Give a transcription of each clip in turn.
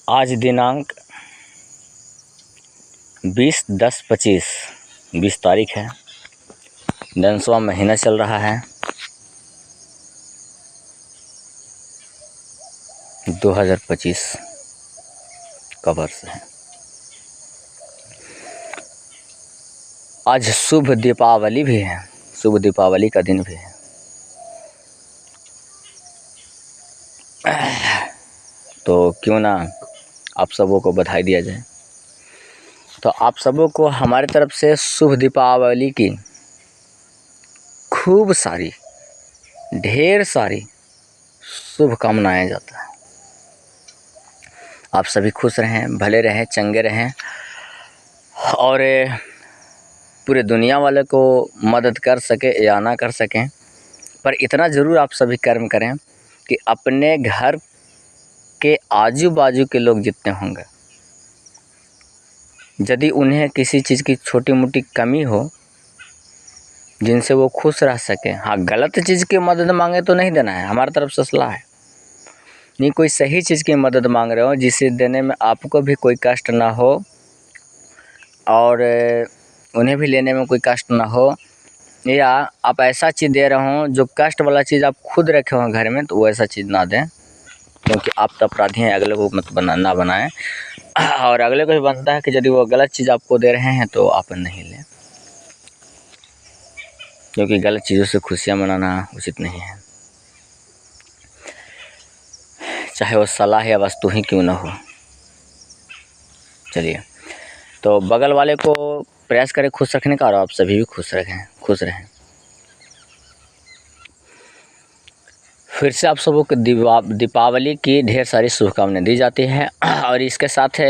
आज दिनांक 20/10/25 तारीख है। दसवां महीना चल रहा है। 2025 का वर्ष है। आज शुभ दीपावली भी है। शुभ दीपावली का दिन भी है। तो क्यों ना आप सबों को बधाई दिया जाए। तो आप सबों को हमारी तरफ से शुभ दीपावली की खूब सारी ढेर सारी शुभकामनाएं जाता है। आप सभी खुश रहें, भले रहें, चंगे रहें और पूरे दुनिया वाले को मदद कर सके या ना कर सकें, पर इतना ज़रूर आप सभी कर्म करें कि अपने घर के आजू बाजू के लोग जितने होंगे, यदि उन्हें किसी चीज़ की छोटी मोटी कमी हो जिनसे वो खुश रह सकें। हाँ, गलत चीज़ की मदद मांगे तो नहीं देना है, हमारी तरफ से सलाह है। नहीं, कोई सही चीज़ की मदद मांग रहे हो जिसे देने में आपको भी कोई कष्ट ना हो और उन्हें भी लेने में कोई कष्ट ना हो, या आप ऐसा चीज़ दे रहे हो जो कष्ट वाला चीज़ आप खुद रखे हो घर में, तो वो ऐसा चीज़ ना दें, क्योंकि आप तो अपराधी हैं। अगले को मत ना बनाएं। और अगले को भी बनता है कि यदि वो गलत चीज़ आपको दे रहे हैं तो आप नहीं लें, क्योंकि गलत चीज़ों से खुशियाँ मनाना उचित नहीं है, चाहे वो सलाह या वस्तु ही क्यों ना हो। चलिए, तो बगल वाले को प्रयास करें खुश रखने का, और आप सभी भी खुश रहें। फिर से आप सबों को दीपावली की ढेर सारी शुभकामनाएं दी जाती है। और इसके साथ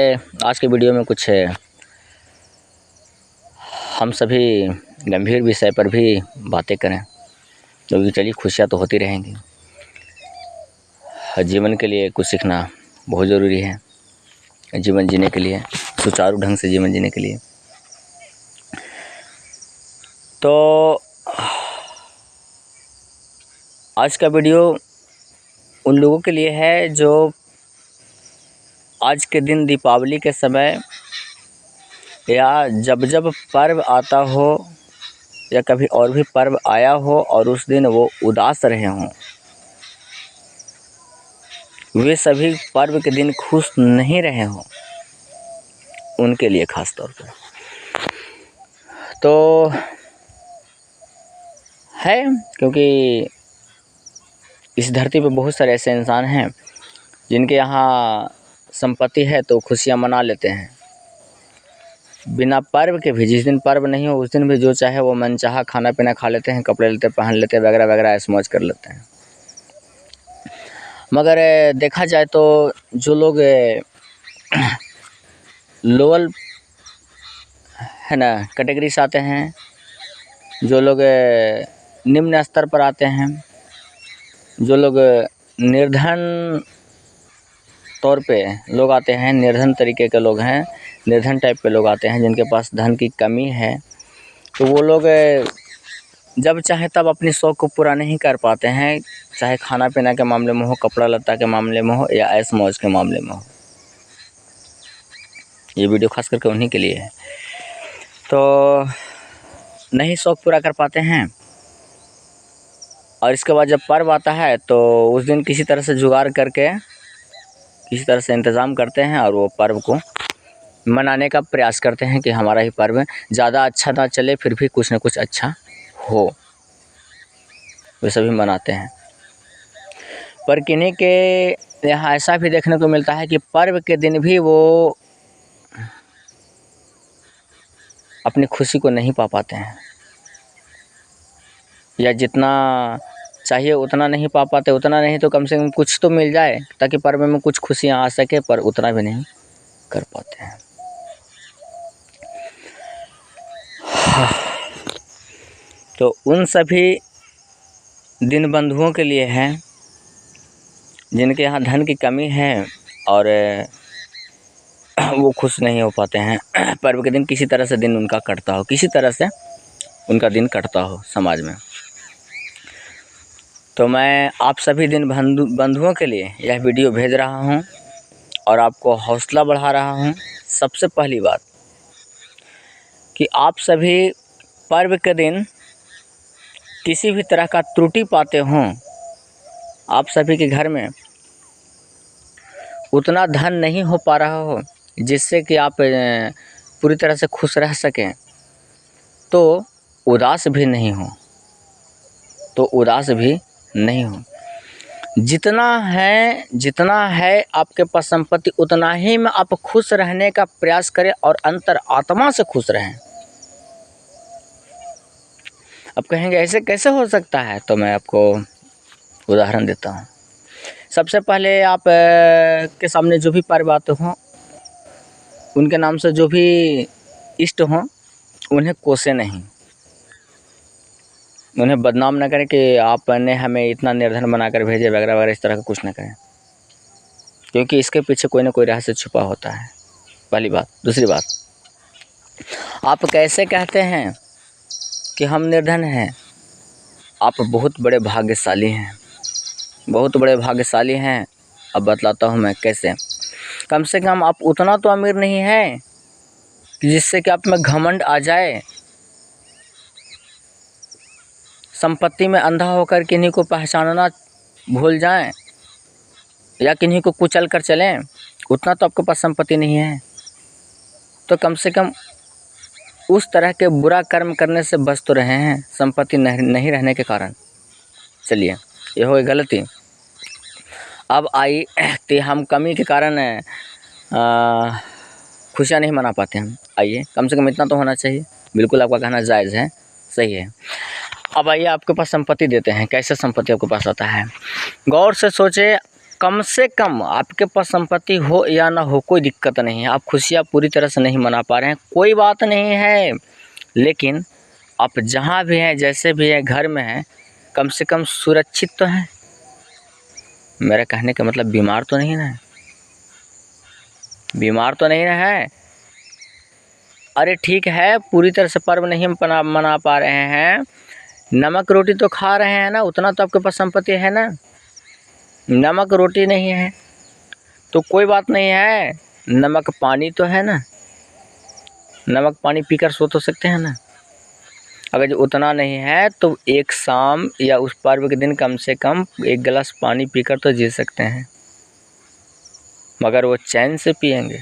आज के वीडियो में कुछ हम सभी गंभीर विषय पर भी बातें करें, क्योंकि चलिए खुशियाँ तो होती रहेंगी। जीवन के लिए कुछ सीखना बहुत ज़रूरी है, जीवन जीने के लिए, सुचारू ढंग से जीवन जीने के लिए। तो आज का वीडियो उन लोगों के लिए है जो आज के दिन दीपावली के समय या जब जब पर्व आता हो या कभी और भी पर्व आया हो और उस दिन वो उदास रहे हों, वे सभी पर्व के दिन खुश नहीं रहे हों, उनके लिए ख़ास तौर पर तो है, क्योंकि इस धरती पे बहुत सारे ऐसे इंसान हैं जिनके यहाँ संपत्ति है तो खुशियाँ मना लेते हैं बिना पर्व के भी। जिस दिन पर्व नहीं हो उस दिन भी जो चाहे वो मनचाहा खाना पीना खा लेते हैं, कपड़े लेते पहन लेते हैं, वगैरह वगैरह ऐश मौज कर लेते हैं। मगर देखा जाए तो जो लोग लोअर है ना कैटेगरी से आते हैं, जो लोग निम्न स्तर पर आते हैं, जो लोग निर्धन तौर पे लोग आते हैं, निर्धन तरीके के लोग हैं, निर्धन टाइप के लोग आते हैं, जिनके पास धन की कमी है, तो वो लोग जब चाहे तब अपनी शौक़ को पूरा नहीं कर पाते हैं, चाहे खाना पीना के मामले में हो, कपड़ा लत्ता के मामले में हो, या ऐश मौज के मामले में हो। ये वीडियो खास करके उन्हीं के लिए है। तो नहीं शौक़ पूरा कर पाते हैं, और इसके बाद जब पर्व आता है तो उस दिन किसी तरह से जुगाड़ करके, किसी तरह से इंतज़ाम करते हैं और वो पर्व को मनाने का प्रयास करते हैं कि हमारा ही पर्व ज़्यादा अच्छा ना चले, फिर भी कुछ ना कुछ अच्छा हो, वे सभी मनाते हैं। पर किन्हीं के यहाँ ऐसा भी देखने को मिलता है कि पर्व के दिन भी वो अपनी खुशी को नहीं पा पाते हैं, या जितना चाहिए उतना नहीं पा पाते। उतना नहीं तो कम से कम कुछ तो मिल जाए ताकि पर्व में कुछ खुशियाँ आ सके, पर उतना भी नहीं कर पाते हैं। तो उन सभी दिन बंधुओं के लिए है जिनके यहाँ धन की कमी है और वो खुश नहीं हो पाते हैं। पर्व के दिन किसी तरह से दिन उनका कटता हो, किसी तरह से उनका दिन कटता हो समाज में। तो मैं आप सभी दिन बंधुओं के लिए यह वीडियो भेज रहा हूँ, और आपको हौसला बढ़ा रहा हूँ। सबसे पहली बात कि आप सभी पर्व के दिन किसी भी तरह का त्रुटि पाते हों, आप सभी के घर में उतना धन नहीं हो पा रहा हो जिससे कि आप पूरी तरह से खुश रह सकें, तो उदास भी नहीं हो, जितना है आपके पास संपत्ति, उतना ही में आप खुश रहने का प्रयास करें और अंतर आत्मा से खुश रहें। अब कहेंगे ऐसे कैसे हो सकता है, तो मैं आपको उदाहरण देता हूँ। सबसे पहले आप के सामने जो भी पर्व आते हों, उनके नाम से जो भी इष्ट हों, उन्हें कोसे नहीं, उन्हें बदनाम न करें कि आपने हमें इतना निर्धन बनाकर भेजे वगैरह वगैरह, इस तरह का कुछ न करें, क्योंकि इसके पीछे कोई ना कोई रहस्य छुपा होता है, पहली बात। दूसरी बात, आप कैसे कहते हैं कि हम निर्धन हैं? आप बहुत बड़े भाग्यशाली हैं, अब बतलाता हूँ मैं कैसे। कम से कम आप उतना तो अमीर नहीं हैं कि जिससे कि आप में घमंड आ जाए, संपत्ति में अंधा होकर किन्हीं को पहचानना भूल जाएं या किन्हीं को कुचल कर चलें, उतना तो आपके पास संपत्ति नहीं है। तो कम से कम उस तरह के बुरा कर्म करने से बच तो रहे हैं, संपत्ति नहीं रहने के कारण। चलिए, ये हो गई गलती। अब आई कि हम कमी के कारण खुशियाँ नहीं मना पाते हैं। आइए, कम से कम इतना तो होना चाहिए। बिल्कुल आपका कहना जायज़ है, सही है। अब आइए आपके पास संपत्ति देते हैं। कैसे संपत्ति आपके पास आता है, गौर से सोचे। कम से कम आपके पास संपत्ति हो या ना हो, कोई दिक्कत नहीं है। आप खुशियाँ पूरी तरह से नहीं मना पा रहे हैं, कोई बात नहीं है। लेकिन आप जहाँ भी हैं, जैसे भी हैं, घर में हैं, कम से कम सुरक्षित तो हैं। मेरा कहने का मतलब बीमार तो नहीं ना है। अरे ठीक है, पूरी तरह से पर्व नहीं मना पा रहे हैं, नमक रोटी तो खा रहे हैं ना, उतना तो आपके पास संपत्ति है ना। नमक रोटी नहीं है तो कोई बात नहीं है, नमक पानी तो है ना, नमक पानी पीकर सो तो सकते हैं ना। अगर जो उतना नहीं है तो एक शाम या उस पर्व के दिन कम से कम एक गिलास पानी पीकर तो जी सकते हैं, मगर वो चैन से पिएंगे।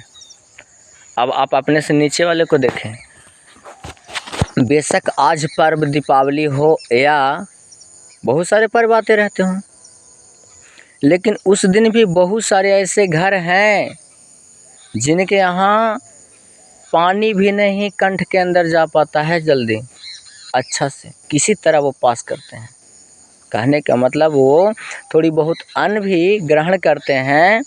अब आप अपने से नीचे वाले को देखें, बेशक आज पर्व दीपावली हो या बहुत सारे पर्व आते रहते हों, लेकिन उस दिन भी बहुत सारे ऐसे घर हैं जिनके यहाँ पानी भी नहीं कंठ के अंदर जा पाता है जल्दी, अच्छा से किसी तरह वो पास करते हैं। कहने का मतलब वो थोड़ी बहुत अन्न भी ग्रहण करते हैं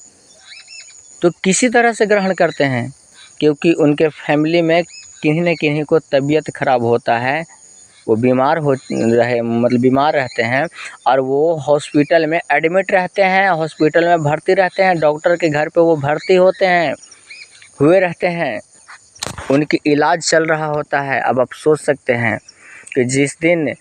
तो किसी तरह से ग्रहण करते हैं, क्योंकि उनके फैमिली में किन्हीं न किन्हीं को तबीयत ख़राब होता है, वो बीमार रहते हैं और वो हॉस्पिटल में एडमिट रहते हैं, हॉस्पिटल में भर्ती रहते हैं, डॉक्टर के घर पे वो भर्ती हुए रहते हैं, उनकी इलाज चल रहा होता है। अब आप सोच सकते हैं कि जिस दिन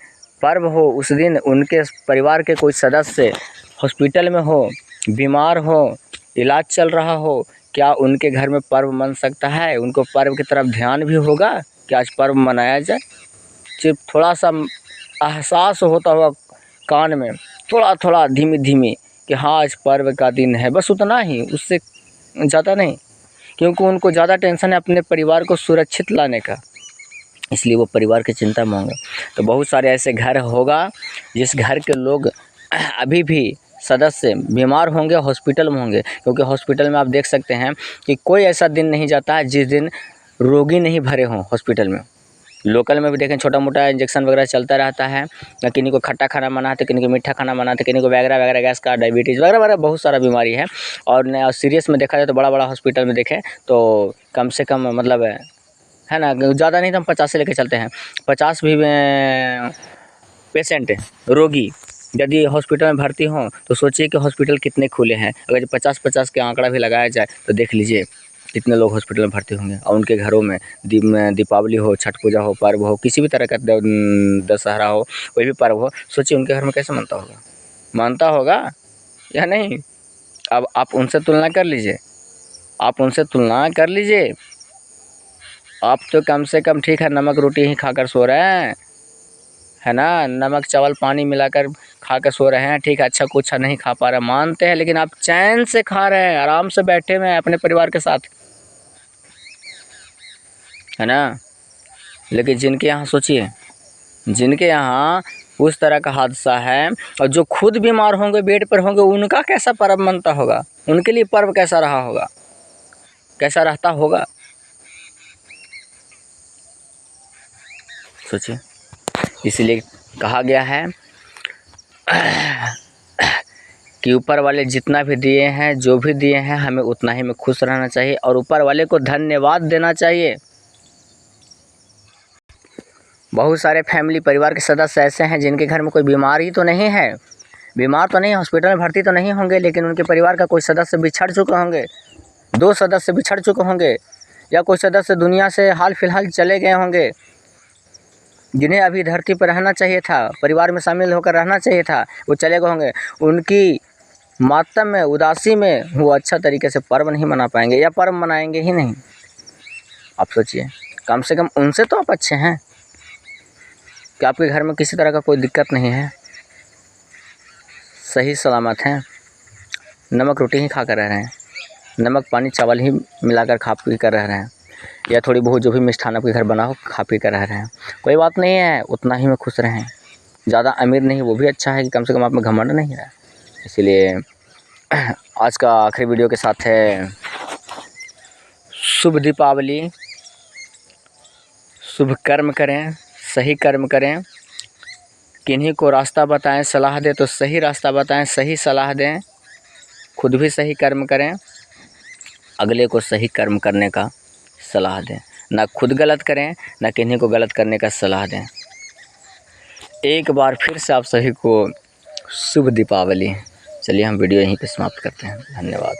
पर्व हो उस दिन उनके परिवार के कोई सदस्य हॉस्पिटल में हो, बीमार हो, इलाज चल रहा हो, क्या उनके घर में पर्व मन सकता है? उनको पर्व की तरफ ध्यान भी होगा कि आज पर्व मनाया जाए? सिर्फ थोड़ा सा एहसास होता हुआ कान में, थोड़ा धीमी कि हाँ आज पर्व का दिन है, बस उतना ही, उससे ज़्यादा नहीं, क्योंकि उनको ज़्यादा टेंशन है अपने परिवार को सुरक्षित लाने का, इसलिए वो परिवार की चिंता में होंगे। तो बहुत सारे ऐसे घर होगा जिस घर के लोग अभी भी सदस्य बीमार होंगे, हॉस्पिटल में होंगे, क्योंकि हॉस्पिटल में आप देख सकते हैं कि कोई ऐसा दिन नहीं जाता है जिस दिन रोगी नहीं भरे हों हॉस्पिटल में। लोकल में भी देखें, छोटा मोटा इंजेक्शन वगैरह चलता रहता है, या किन्हीं को खट्टा खाना मना है, किन्हीं को मीठा खाना मना है, किन्हीं को वगैरह गैस का, डायबिटीज़ वगैरह बहुत सारा बीमारी है। और सीरियस में देखा जाए तो बड़ा हॉस्पिटल में देखें तो कम से कम मतलब है ना, ज़्यादा नहीं तो हम 50 से लेकर चलते हैं, 50 भी पेशेंट रोगी यदि हॉस्पिटल में भर्ती हों तो सोचिए कि हॉस्पिटल कितने खुले हैं। अगर 50 के आंकड़ा भी लगाया जाए तो देख लीजिए कितने लोग हॉस्पिटल में भर्ती होंगे, और उनके घरों में दीपावली हो, छठ पूजा हो, पर्व हो, किसी भी तरह का दशहरा हो, कोई भी पर्व हो, सोचिए उनके घर में कैसे मानता होगा या नहीं। अब आप उनसे तुलना कर लीजिए, आप उनसे तुलना कर लीजिए। आप तो कम से कम ठीक है नमक रोटी ही खाकर सो रहे हैं, है ना, नमक चावल पानी मिलाकर खाकर सो रहे हैं, ठीक है, अच्छा कुछ नहीं खा पा रहे मानते हैं, लेकिन आप चैन से खा रहे हैं, आराम से बैठे हुए हैं अपने परिवार के साथ, है ना। लेकिन जिनके यहाँ सोचिए, जिनके यहाँ उस तरह का हादसा है और जो खुद बीमार होंगे, बेड पर होंगे, उनका कैसा पर्व मनता होगा, उनके लिए पर्व कैसा रहा होगा, कैसा रहता होगा, सोचिए। इसलिए कहा गया है कि ऊपर वाले जितना भी दिए हैं, जो भी दिए हैं, हमें उतना ही में खुश रहना चाहिए और ऊपर वाले को धन्यवाद देना चाहिए। बहुत सारे फैमिली परिवार के सदस्य ऐसे हैं जिनके घर में कोई बीमारी तो नहीं है, बीमार तो नहीं, हॉस्पिटल में भर्ती तो नहीं होंगे, लेकिन उनके परिवार का कोई सदस्य बिछड़ चुके होंगे, 2 सदस्य बिछड़ चुके होंगे, या कोई सदस्य दुनिया से हाल फिलहाल चले गए होंगे, जिन्हें अभी धरती पर रहना चाहिए था, परिवार में शामिल होकर रहना चाहिए था, वो चले गए होंगे। उनकी मातम में, उदासी में वो अच्छा तरीके से पर्व नहीं मना पाएंगे या पर्व मनाएंगे ही नहीं। आप सोचिए, कम से कम उनसे तो आप अच्छे हैं कि आपके घर में किसी तरह का कोई दिक्कत नहीं है, सही सलामत हैं, नमक रोटी ही खा कर रह रहे हैं, नमक पानी चावल ही मिलाकर खा पी कर रह रहे हैं, या थोड़ी बहुत जो भी मिष्ठान आपके घर बना हो खा पी कर रह रहे हैं, कोई बात नहीं है, उतना ही में खुश रहें। ज़्यादा अमीर नहीं, वो भी अच्छा है कि कम से कम आप में घमंड नहीं है। इसीलिए आज का आखिरी वीडियो के साथ है, शुभ दीपावली, शुभ कर्म करें, सही कर्म करें, किन्हीं को रास्ता बताएं, सलाह दें तो सही रास्ता बताएं, सही सलाह दें, खुद भी सही कर्म करें, अगले को सही कर्म करने का सलाह दें, ना खुद गलत करें, ना किन्हीं को गलत करने का सलाह दें। एक बार फिर से आप सभी को शुभ दीपावली। चलिए हम वीडियो यहीं पे समाप्त करते हैं। धन्यवाद।